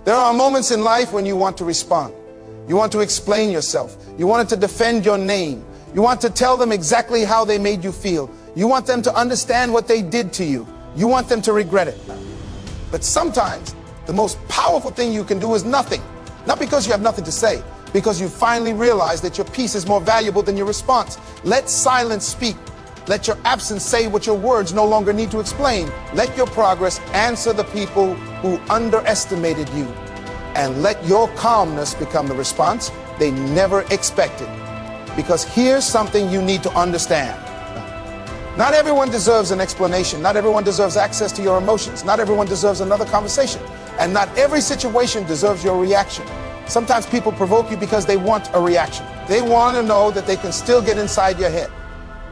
There are moments in life when you want to respond. You want to explain yourself. You want to defend your name. You want to tell them exactly how they made you feel. You want them to understand what they did to you. You want them to regret it. But sometimes the most powerful thing you can do is nothing. Not because you have nothing to say, because you finally realize that your peace is more valuable than your response. Let silence speak. Let your absence say what your words no longer need to explain. Let your progress answer the people who underestimated you. And let your calmness become the response they never expected. Because here's something you need to understand. Not everyone deserves an explanation. Not everyone deserves access to your emotions. Not everyone deserves another conversation. And not every situation deserves your reaction. Sometimes people provoke you because they want a reaction. They want to know that they can still get inside your head.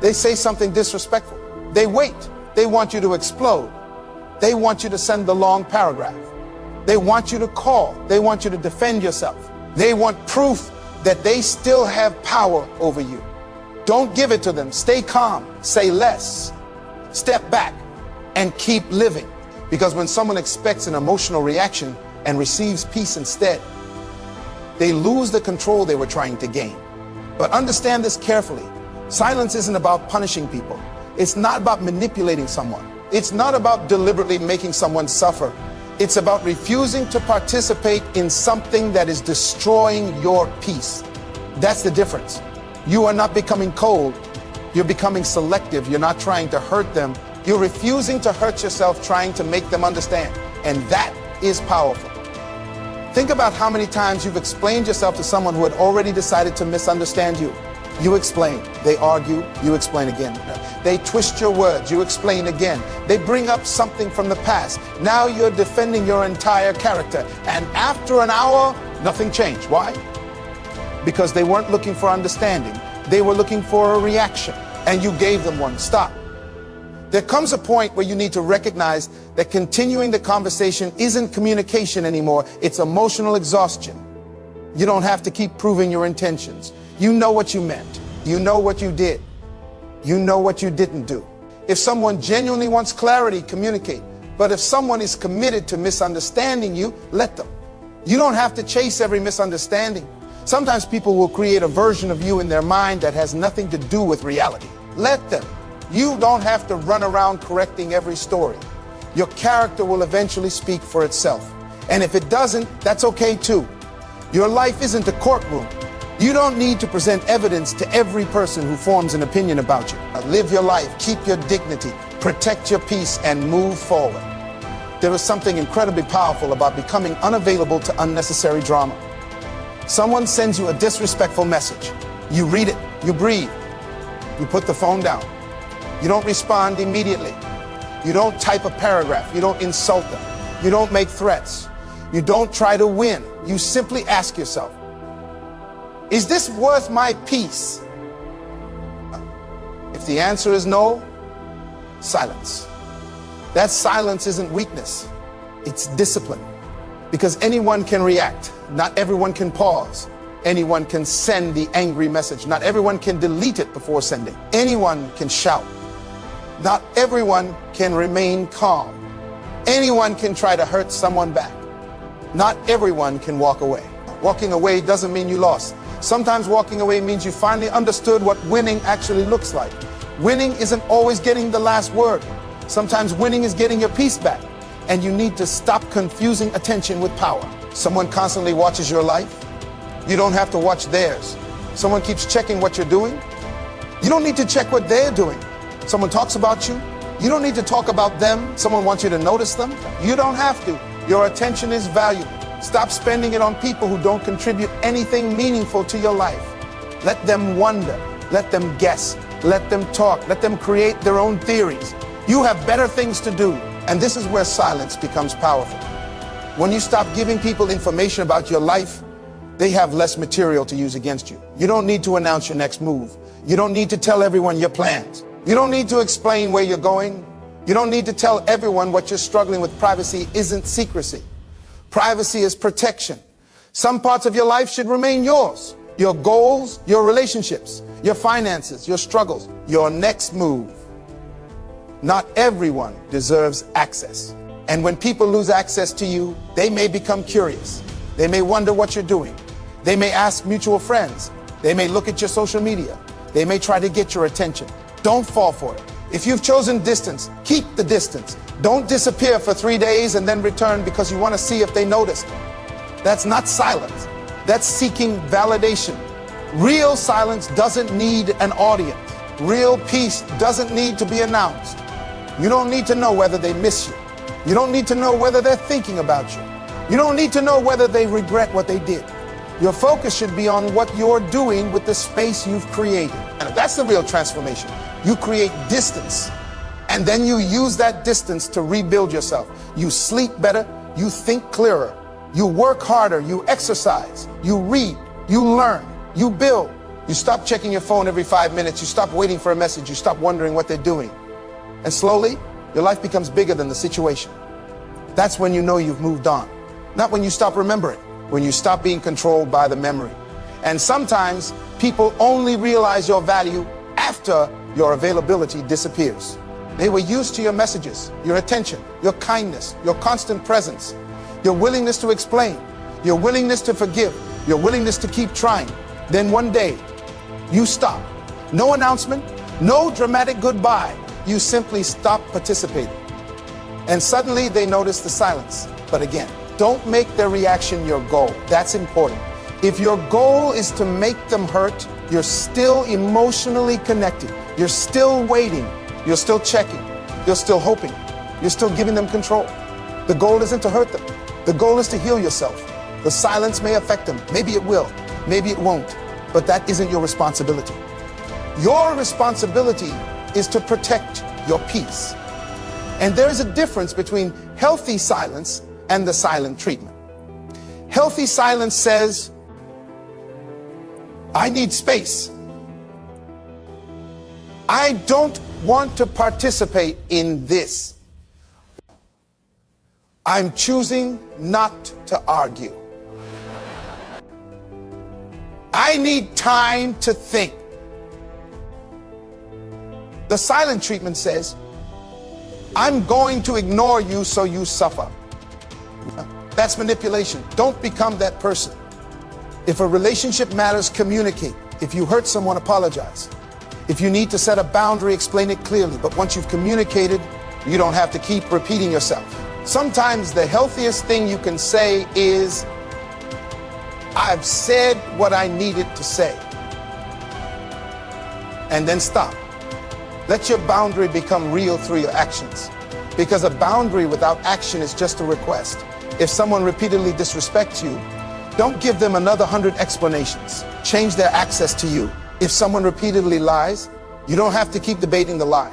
They say something disrespectful. They wait. They want you to explode. They want you to send the long paragraph. They want you to call. They want you to defend yourself. They want proof that they still have power over you. Don't give it to them. Stay calm. Say less. Step back and keep living. Because when someone expects an emotional reaction and receives peace instead, they lose the control they were trying to gain. But understand this carefully. Silence isn't about punishing people. It's not about manipulating someone. It's not about deliberately making someone suffer. It's about refusing to participate in something that is destroying your peace. That's the difference. You are not becoming cold. You're becoming selective. You're not trying to hurt them. You're refusing to hurt yourself, trying to make them understand. And that is powerful. Think about how many times you've explained yourself to someone who had already decided to misunderstand you. You explain. They argue. You explain again. They twist your words. You explain again. They bring up something from the past. Now you're defending your entire character. And after an hour, nothing changed. Why? Because they weren't looking for understanding. They were looking for a reaction. And you gave them one. Stop. There comes a point where you need to recognize that continuing the conversation isn't communication anymore. It's emotional exhaustion. You don't have to keep proving your intentions. You know what you meant. You know what you did. You know what you didn't do. If someone genuinely wants clarity, communicate. But if someone is committed to misunderstanding you, let them. You don't have to chase every misunderstanding. Sometimes people will create a version of you in their mind that has nothing to do with reality. Let them. You don't have to run around correcting every story. Your character will eventually speak for itself. And if it doesn't, that's okay too. Your life isn't a courtroom. You don't need to present evidence to every person who forms an opinion about you. Live your life, keep your dignity, protect your peace, and move forward. There is something incredibly powerful about becoming unavailable to unnecessary drama. Someone sends you a disrespectful message. You read it, you breathe, you put the phone down. You don't respond immediately. You don't type a paragraph. You don't insult them. You don't make threats. You don't try to win. You simply ask yourself, is this worth my peace? If the answer is no, silence. That silence isn't weakness. It's discipline. Because anyone can react. Not everyone can pause. Anyone can send the angry message. Not everyone can delete it before sending. Anyone can shout. Not everyone can remain calm. Anyone can try to hurt someone back. Not everyone can walk away. Walking away doesn't mean you lost. Sometimes walking away means you finally understood what winning actually looks like. Winning isn't always getting the last word. Sometimes winning is getting your peace back. And you need to stop confusing attention with power. Someone constantly watches your life. You don't have to watch theirs. Someone keeps checking what you're doing. You don't need to check what they're doing. Someone talks about you. You don't need to talk about them. Someone wants you to notice them. You don't have to. Your attention is valuable. Stop spending it on people who don't contribute anything meaningful to your life. Let them wonder. Let them guess. Let them talk. Let them create their own theories. You have better things to do. And this is where silence becomes powerful. When you stop giving people information about your life, they have less material to use against you. You don't need to announce your next move. You don't need to tell everyone your plans. You don't need to explain where you're going. You don't need to tell everyone what you're struggling with. Privacy isn't secrecy. Privacy is protection. Some parts of your life should remain yours. Your goals, your relationships, your finances, your struggles, your next move. Not everyone deserves access. And when people lose access to you, they may become curious. They may wonder what you're doing. They may ask mutual friends. They may look at your social media. They may try to get your attention. Don't fall for it. If you've chosen distance, keep the distance. Don't disappear for 3 days and then return because you want to see if they noticed. That's not silence. That's seeking validation. Real silence doesn't need an audience. Real peace doesn't need to be announced. You don't need to know whether they miss you. You don't need to know whether they're thinking about you. You don't need to know whether they regret what they did. Your focus should be on what you're doing with the space you've created. And that's the real transformation. You create distance, and then you use that distance to rebuild yourself. You sleep better, you think clearer, you work harder, you exercise, you read, you learn, you build. You stop checking your phone every 5 minutes, you stop waiting for a message, you stop wondering what they're doing. And slowly, your life becomes bigger than the situation. That's when you know you've moved on. Not when you stop remembering, when you stop being controlled by the memory. And sometimes people only realize your value after your availability disappears. They were used to your messages, your attention, your kindness, your constant presence, your willingness to explain, your willingness to forgive, your willingness to keep trying. Then one day, you stop. No announcement, no dramatic goodbye. You simply stop participating. And suddenly they notice the silence. But again, don't make their reaction your goal. That's important. If your goal is to make them hurt, you're still emotionally connected. You're still waiting. You're still checking. You're still hoping. You're still giving them control. The goal isn't to hurt them. The goal is to heal yourself. The silence may affect them. Maybe it will. Maybe it won't. But that isn't your responsibility. Your responsibility is to protect your peace. And there is a difference between healthy silence and the silent treatment. Healthy silence says, I need space. I don't want to participate in this. I'm choosing not to argue. I need time to think. The silent treatment says, I'm going to ignore you so you suffer. That's manipulation. Don't become that person. If a relationship matters, communicate. If you hurt someone, apologize. If you need to set a boundary, explain it clearly. But once you've communicated, you don't have to keep repeating yourself. Sometimes the healthiest thing you can say is, I've said what I needed to say. And then stop. Let your boundary become real through your actions. Because a boundary without action is just a request. If someone repeatedly disrespects you, don't give them another 100 explanations. Change their access to you. If someone repeatedly lies, you don't have to keep debating the lie.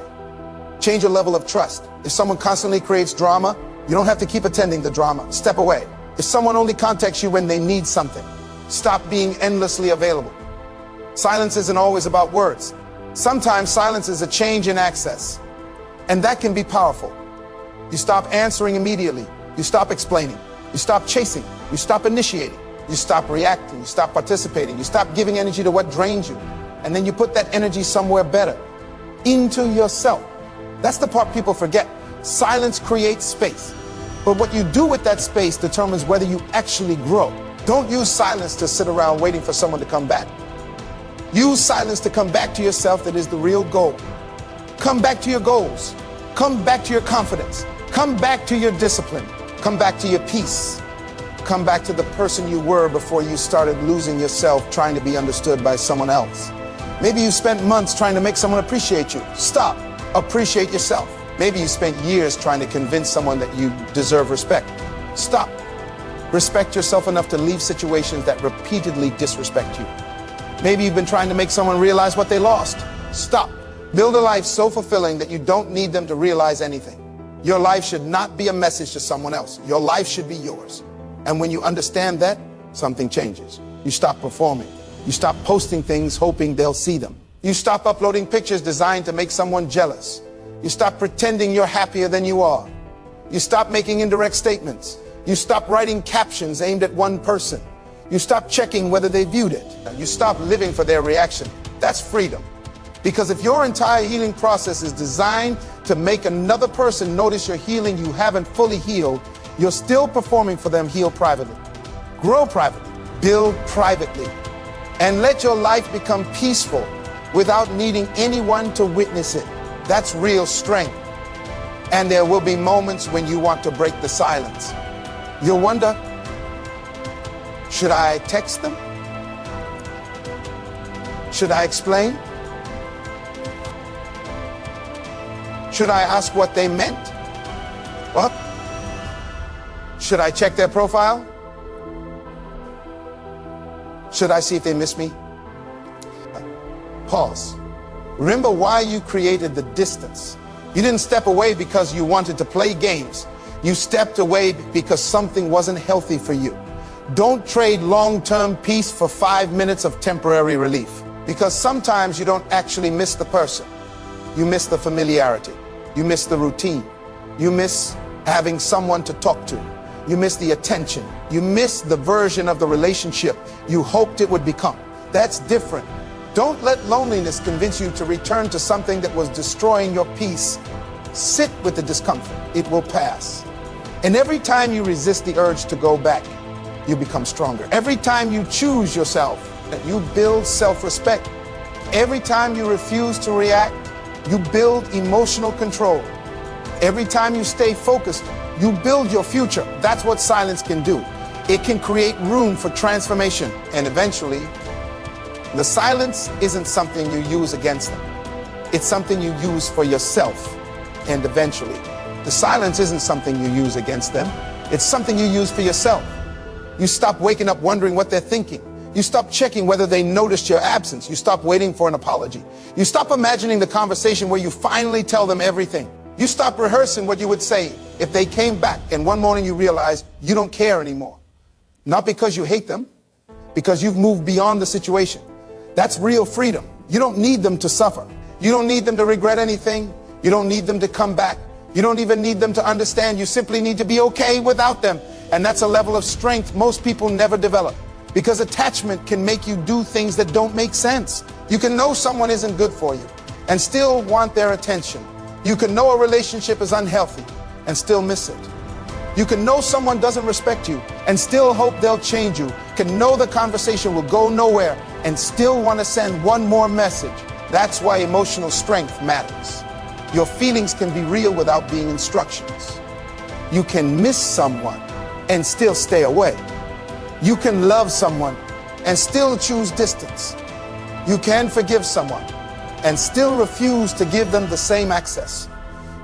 Change your level of trust. If someone constantly creates drama, you don't have to keep attending the drama. Step away. If someone only contacts you when they need something, stop being endlessly available. Silence isn't always about words. Sometimes silence is a change in access, and that can be powerful. You stop answering immediately. You stop explaining. You stop chasing. You stop initiating. You stop reacting. You stop participating. You stop giving energy to what drains you. And then you put that energy somewhere better, into yourself. That's the part people forget. Silence creates space. But what you do with that space determines whether you actually grow. Don't use silence to sit around waiting for someone to come back. Use silence to come back to yourself. That is the real goal. Come back to your goals. Come back to your confidence. Come back to your discipline. Come back to your peace. Come back to the person you were before you started losing yourself trying to be understood by someone else. Maybe you spent months trying to make someone appreciate you. Stop. Appreciate yourself. Maybe you spent years trying to convince someone that you deserve respect. Stop. Respect yourself enough to leave situations that repeatedly disrespect you. Maybe you've been trying to make someone realize what they lost. Stop. Build a life so fulfilling that you don't need them to realize anything. Your life should not be a message to someone else. Your life should be yours. And when you understand that, something changes. You stop performing. You stop posting things hoping they'll see them. You stop uploading pictures designed to make someone jealous. You stop pretending you're happier than you are. You stop making indirect statements. You stop writing captions aimed at one person. You stop checking whether they viewed it. You stop living for their reaction. That's freedom. Because if your entire healing process is designed to make another person notice you're healing you haven't fully healed, you're still performing for them. Heal privately. Grow privately. Build privately. And let your life become peaceful without needing anyone to witness it. That's real strength. And there will be moments when you want to break the silence. You'll wonder, should I text them? Should I explain? Should I ask what they meant? What? Should I check their profile? Should I see if they miss me? Pause. Remember why you created the distance. You didn't step away because you wanted to play games. You stepped away because something wasn't healthy for you. Don't trade long-term peace for 5 minutes of temporary relief. Because sometimes you don't actually miss the person. You miss the familiarity. You miss the routine. You miss having someone to talk to. You miss the attention. You miss the version of the relationship you hoped it would become. That's different. Don't let loneliness convince you to return to something that was destroying your peace. Sit with the discomfort. It will pass. And every time you resist the urge to go back, you become stronger. Every time you choose yourself, you build self-respect. Every time you refuse to react, you build emotional control. Every time you stay focused, you build your future. That's what silence can do. It can create room for transformation. And eventually, the silence isn't something you use against them. It's something you use for yourself. And eventually, the silence isn't something you use against them. It's something you use for yourself. You stop waking up wondering what they're thinking. You stop checking whether they noticed your absence. You stop waiting for an apology. You stop imagining the conversation where you finally tell them everything. You stop rehearsing what you would say if they came back and one morning you realize you don't care anymore. Not because you hate them, because you've moved beyond the situation. That's real freedom. You don't need them to suffer. You don't need them to regret anything. You don't need them to come back. You don't even need them to understand. You simply need to be okay without them. And that's a level of strength most people never develop. Because attachment can make you do things that don't make sense. You can know someone isn't good for you and still want their attention. You can know a relationship is unhealthy and still miss it. You can know someone doesn't respect you and still hope they'll change you. Can know the conversation will go nowhere and still want to send one more message. That's why emotional strength matters. Your feelings can be real without being instructions. You can miss someone and still stay away. You can love someone and still choose distance. You can forgive someone and still refuse to give them the same access.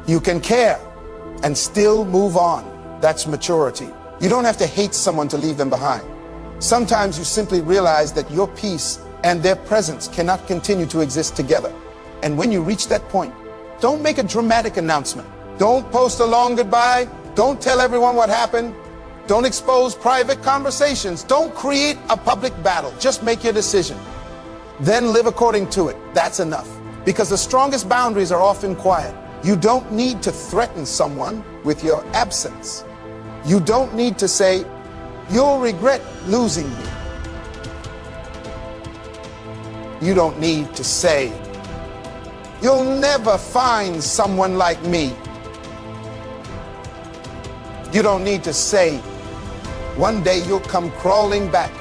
You can care and still move on. That's maturity. You don't have to hate someone to leave them behind. Sometimes you simply realize that your peace and their presence cannot continue to exist together. And when you reach that point, don't make a dramatic announcement. Don't post a long goodbye. Don't tell everyone what happened. Don't expose private conversations. Don't create a public battle. Just make your decision. Then live according to it. That's enough. Because the strongest boundaries are often quiet. You don't need to threaten someone with your absence. You don't need to say, you'll regret losing me. You don't need to say, you'll never find someone like me. You don't need to say, one day you'll come crawling back.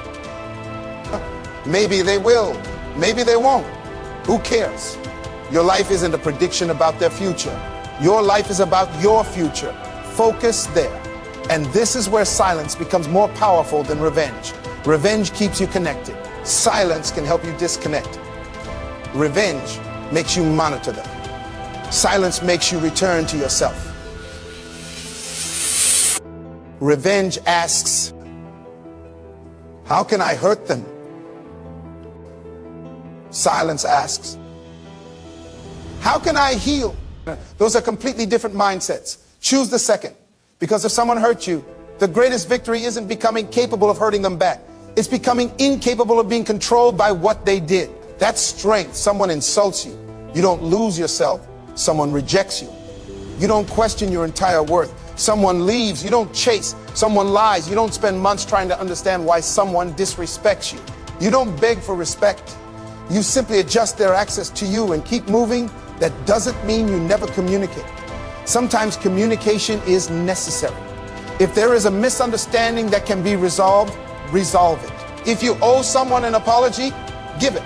Maybe they will, maybe they won't. Who cares? Your life isn't a prediction about their future. Your life is about your future. Focus there. And this is where silence becomes more powerful than revenge. Revenge keeps you connected. Silence can help you disconnect. Revenge makes you monitor them. Silence makes you return to yourself. Revenge asks, how can I hurt them? Silence asks, how can I heal? Those are completely different mindsets. Choose the second. Because if someone hurt you, the greatest victory isn't becoming capable of hurting them back. It's becoming incapable of being controlled by what they did. That's strength. Someone insults you. You don't lose yourself. Someone rejects you. You don't question your entire worth. Someone leaves. You don't chase. Someone lies. You don't spend months trying to understand why someone disrespects you. You don't beg for respect. You simply adjust their access to you and keep moving That doesn't mean you never communicate. Sometimes communication is necessary. If there is a misunderstanding that can be resolved, resolve it. If you owe someone an apology, give it.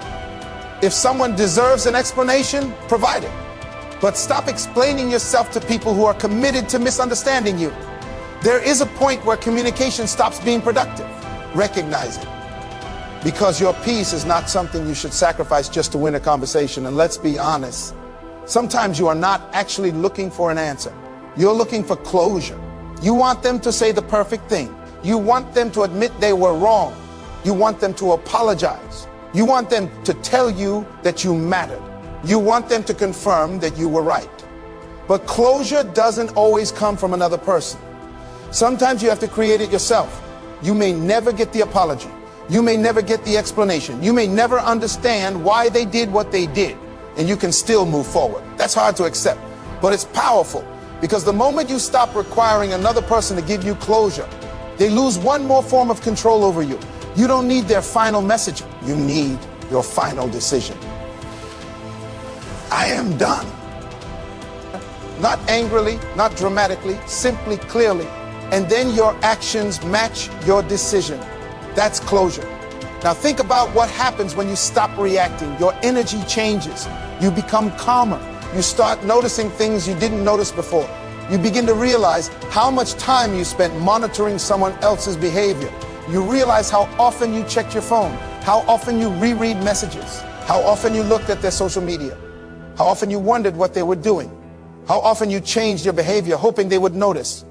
If someone deserves an explanation, provide it. But stop explaining yourself to people who are committed to misunderstanding you. There is a point where communication stops being productive. Recognize it. Because your peace is not something you should sacrifice just to win a conversation. And let's be honest, sometimes you are not actually looking for an answer. You're looking for closure. You want them to say the perfect thing. You want them to admit they were wrong. You want them to apologize. You want them to tell you that you mattered. You want them to confirm that you were right. But closure doesn't always come from another person. Sometimes you have to create it yourself. You may never get the apology. You may never get the explanation. You may never understand why they did what they did, and you can still move forward. That's hard to accept, but it's powerful, because the moment you stop requiring another person to give you closure, they lose one more form of control over you. You don't need their final message. You need your final decision. I am done. Not angrily, not dramatically, simply clearly. And then your actions match your decision. That's closure. Now think about what happens when you stop reacting. Your energy changes. You become calmer. You start noticing things you didn't notice before. You begin to realize how much time you spent monitoring someone else's behavior. You realize how often you checked your phone, how often you reread messages, how often you looked at their social media, how often you wondered what they were doing, how often you changed your behavior hoping they would notice.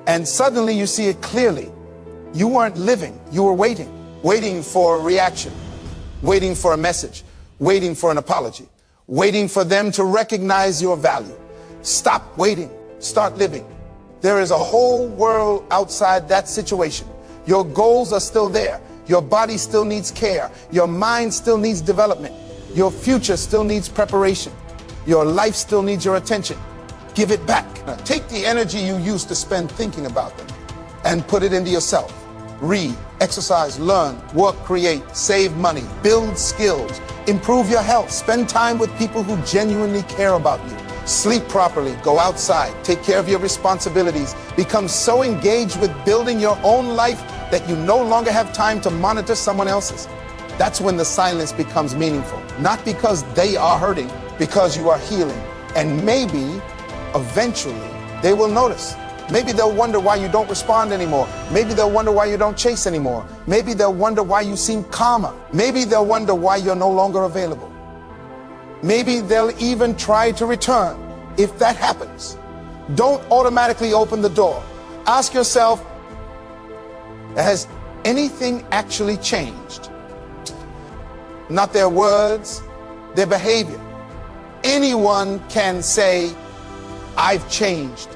And suddenly you see it clearly. You weren't living, you were waiting for a reaction, waiting for a message, waiting for an apology, waiting for them to recognize your value. Stop waiting, start living. There is a whole world outside that situation. Your goals are still there. Your body still needs care. Your mind still needs development. Your future still needs preparation. Your life still needs your attention. Give it back. Now, take the energy you used to spend thinking about them and put it into yourself. Read, exercise, learn, work, create, save money, build skills, improve your health, spend time with people who genuinely care about you. Sleep properly, go outside, take care of your responsibilities, become so engaged with building your own life that you no longer have time to monitor someone else's. That's when the silence becomes meaningful. Not because they are hurting, because you are healing. And maybe, eventually, they will notice. Maybe they'll wonder why you don't respond anymore. Maybe they'll wonder why you don't chase anymore. Maybe they'll wonder why you seem calmer. Maybe they'll wonder why you're no longer available. Maybe they'll even try to return. If that happens, don't automatically open the door. Ask yourself, has anything actually changed? Not their words, their behavior. Anyone can say, I've changed.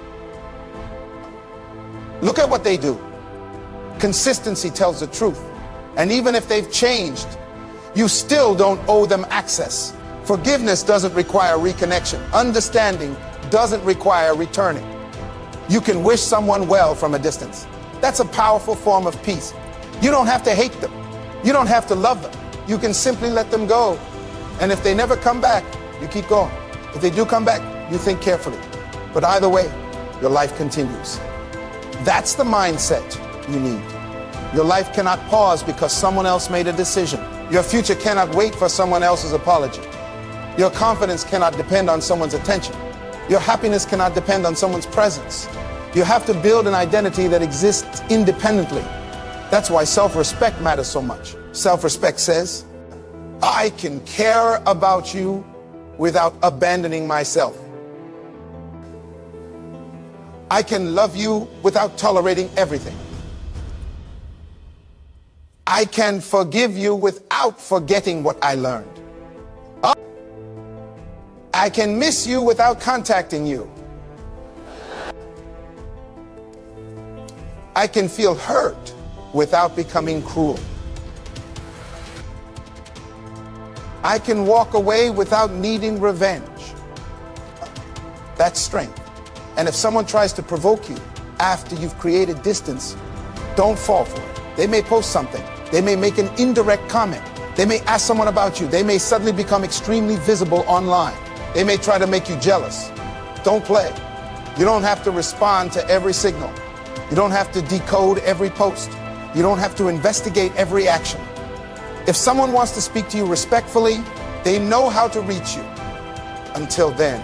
Look at what they do. Consistency tells the truth. And even if they've changed, you still don't owe them access. Forgiveness doesn't require reconnection. Understanding doesn't require returning. You can wish someone well from a distance. That's a powerful form of peace. You don't have to hate them. You don't have to love them. You can simply let them go. And if they never come back, you keep going. If they do come back, you think carefully. But either way, your life continues. That's the mindset you need. Your life cannot pause because someone else made a decision. Your future cannot wait for someone else's apology. Your confidence cannot depend on someone's attention. Your happiness cannot depend on someone's presence. You have to build an identity that exists independently. That's why self-respect matters so much. Self-respect says, I can care about you without abandoning myself. I can love you without tolerating everything. I can forgive you without forgetting what I learned. I can miss you without contacting you. I can feel hurt without becoming cruel. I can walk away without needing revenge. That's strength. And if someone tries to provoke you after you've created distance, don't fall for it. They may post something. They may make an indirect comment. They may ask someone about you. They may suddenly become extremely visible online. They may try to make you jealous. Don't play. You don't have to respond to every signal. You don't have to decode every post. You don't have to investigate every action. If someone wants to speak to you respectfully, they know how to reach you. Until then,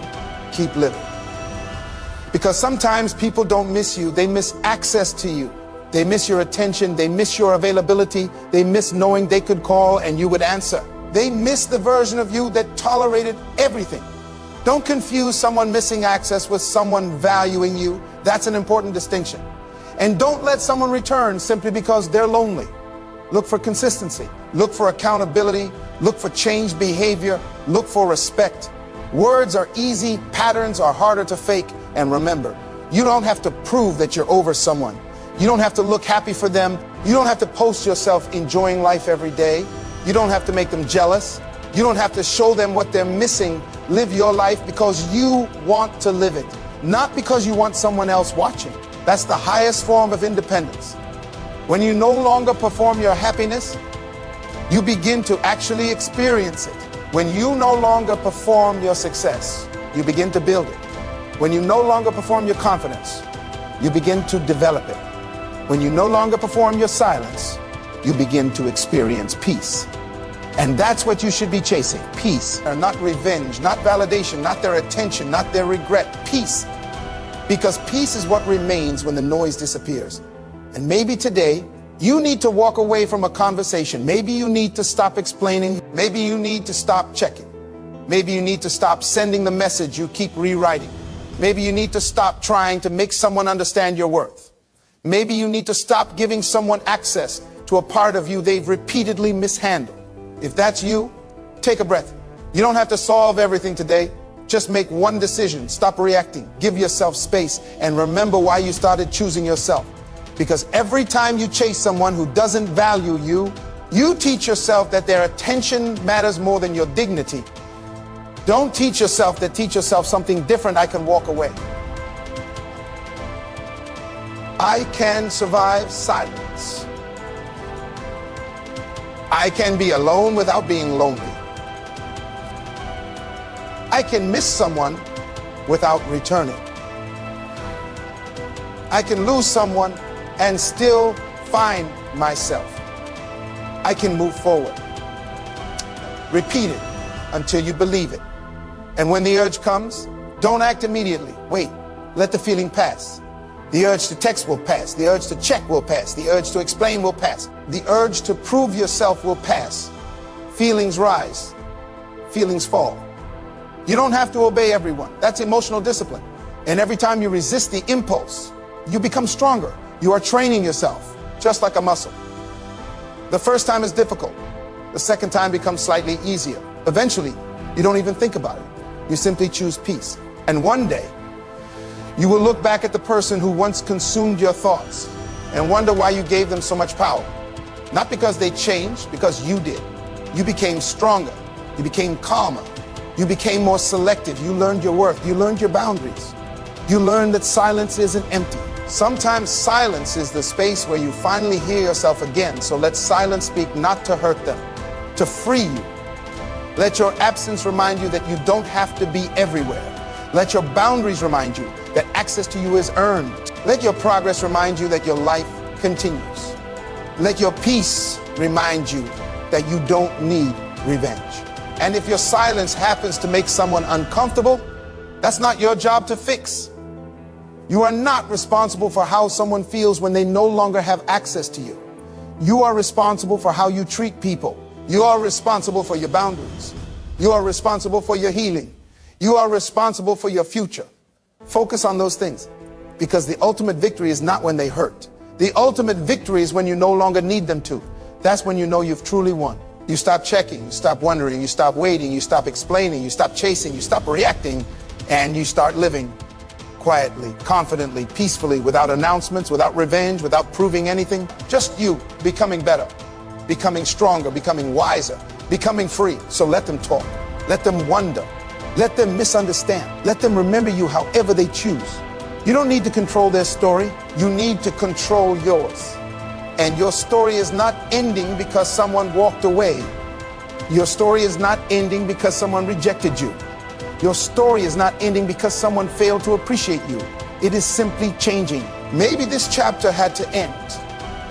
keep living. Because sometimes people don't miss you, they miss access to you. They miss your attention, they miss your availability, they miss knowing they could call and you would answer. They miss the version of you that tolerated everything. Don't confuse someone missing access with someone valuing you. That's an important distinction. And don't let someone return simply because they're lonely. Look for consistency. Look for accountability. Look for changed behavior. Look for respect. Words are easy, patterns are harder to fake. And remember, you don't have to prove that you're over someone. You don't have to look happy for them. You don't have to post yourself enjoying life every day. You don't have to make them jealous. You don't have to show them what they're missing. Live your life because you want to live it, not because you want someone else watching. That's the highest form of independence. When you no longer perform your happiness, you begin to actually experience it. When you no longer perform your success, you begin to build it. When you no longer perform your confidence, you begin to develop it. When you no longer perform your silence, you begin to experience peace. And that's what you should be chasing, peace. Not revenge, not validation, not their attention, not their regret, peace. Because peace is what remains when the noise disappears. And maybe today, you need to walk away from a conversation. Maybe you need to stop explaining. Maybe you need to stop checking. Maybe you need to stop sending the message you keep rewriting. Maybe you need to stop trying to make someone understand your worth. Maybe you need to stop giving someone access to a part of you they've repeatedly mishandled. If that's you, take a breath. You don't have to solve everything today. Just make one decision. Stop reacting. Give yourself space and remember why you started choosing yourself. Because every time you chase someone who doesn't value you, you teach yourself that their attention matters more than your dignity. Don't teach yourself that. Teach yourself something different. I can walk away. I can survive silence. I can be alone without being lonely. I can miss someone without returning. I can lose someone and still find myself. I can move forward. Repeat it until you believe it. And when the urge comes, don't act immediately. Wait, let the feeling pass. The urge to text will pass. The urge to check will pass. The urge to explain will pass. The urge to prove yourself will pass. Feelings rise. Feelings fall. You don't have to obey everyone. That's emotional discipline. And every time you resist the impulse, you become stronger. You are training yourself, just like a muscle. The first time is difficult. The second time becomes slightly easier. Eventually, you don't even think about it. You simply choose peace. And one day, you will look back at the person who once consumed your thoughts and wonder why you gave them so much power. Not because they changed, because you did. You became stronger. You became calmer. You became more selective. You learned your worth. You learned your boundaries. You learned that silence isn't empty. Sometimes silence is the space where you finally hear yourself again. So let silence speak, not to hurt them, to free you. Let your absence remind you that you don't have to be everywhere. Let your boundaries remind you that access to you is earned. Let your progress remind you that your life continues. Let your peace remind you that you don't need revenge. And if your silence happens to make someone uncomfortable, that's not your job to fix. You are not responsible for how someone feels when they no longer have access to you. You are responsible for how you treat people. You are responsible for your boundaries. You are responsible for your healing. You are responsible for your future. Focus on those things, because the ultimate victory is not when they hurt. The ultimate victory is when you no longer need them to. That's when you know you've truly won. You stop checking, you stop wondering, you stop waiting, you stop explaining, you stop chasing, you stop reacting, and you start living quietly, confidently, peacefully, without announcements, without revenge, without proving anything. Just you becoming better, becoming stronger, becoming wiser, becoming free. So let them talk. Let them wonder. Let them misunderstand. Let them remember you however they choose. You don't need to control their story. You need to control yours. And your story is not ending because someone walked away. Your story is not ending because someone rejected you. Your story is not ending because someone failed to appreciate you. It is simply changing. Maybe this chapter had to end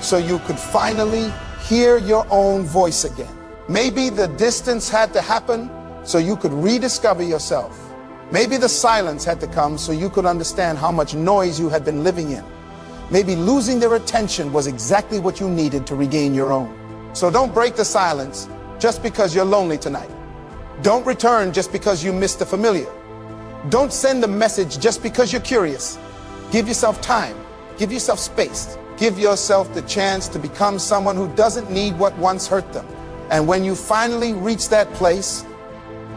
so you could finally hear your own voice again. Maybe the distance had to happen so you could rediscover yourself. Maybe the silence had to come so you could understand how much noise you had been living in. Maybe losing their attention was exactly what you needed to regain your own. So don't break the silence just because you're lonely tonight. Don't return just because you missed the familiar. Don't send a message just because you're curious. Give yourself time. Give yourself space. Give yourself the chance to become someone who doesn't need what once hurt them. And when you finally reach that place,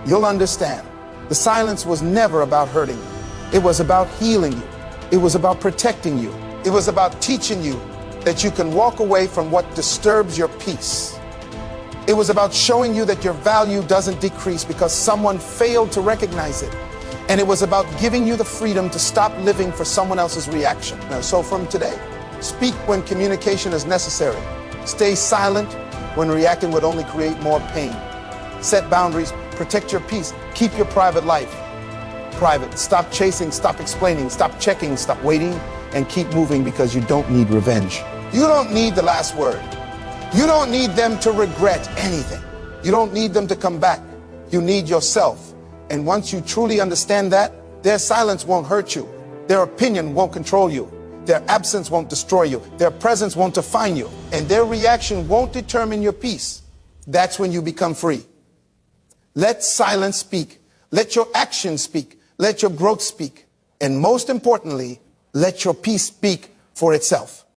you'll understand. The silence was never about hurting you. It was about healing you. It was about protecting you. It was about teaching you that you can walk away from what disturbs your peace. It was about showing you that your value doesn't decrease because someone failed to recognize it. And it was about giving you the freedom to stop living for someone else's reaction. Now, so from today, speak when communication is necessary. Stay silent when reacting would only create more pain. Set boundaries, protect your peace, keep your private life private. Stop chasing, stop explaining, stop checking, stop waiting, and keep moving because you don't need revenge. You don't need the last word. You don't need them to regret anything. You don't need them to come back. You need yourself. And once you truly understand that, their silence won't hurt you. Their opinion won't control you. Their absence won't destroy you. Their presence won't define you. And their reaction won't determine your peace. That's when you become free. Let silence speak. Let your actions speak. Let your growth speak. And most importantly, let your peace speak for itself.